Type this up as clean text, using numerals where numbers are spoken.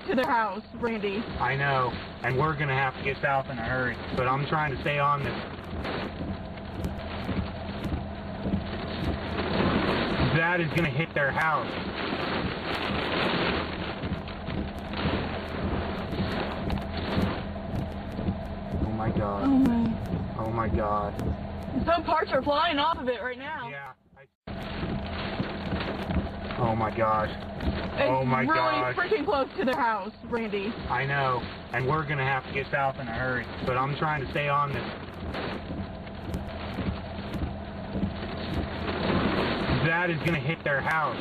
to their house, Randy. I know, and we're gonna have to get south in a hurry, but I'm trying to stay on this. That is gonna hit their house. Oh my God. Oh my. Oh my God. Some parts are flying off of it right now. Yeah. Oh my gosh. Oh my gosh. It's really freaking close to their house, Randy. I know, and we're gonna have to get south in a hurry, but I'm trying to stay on this. That is gonna hit their house.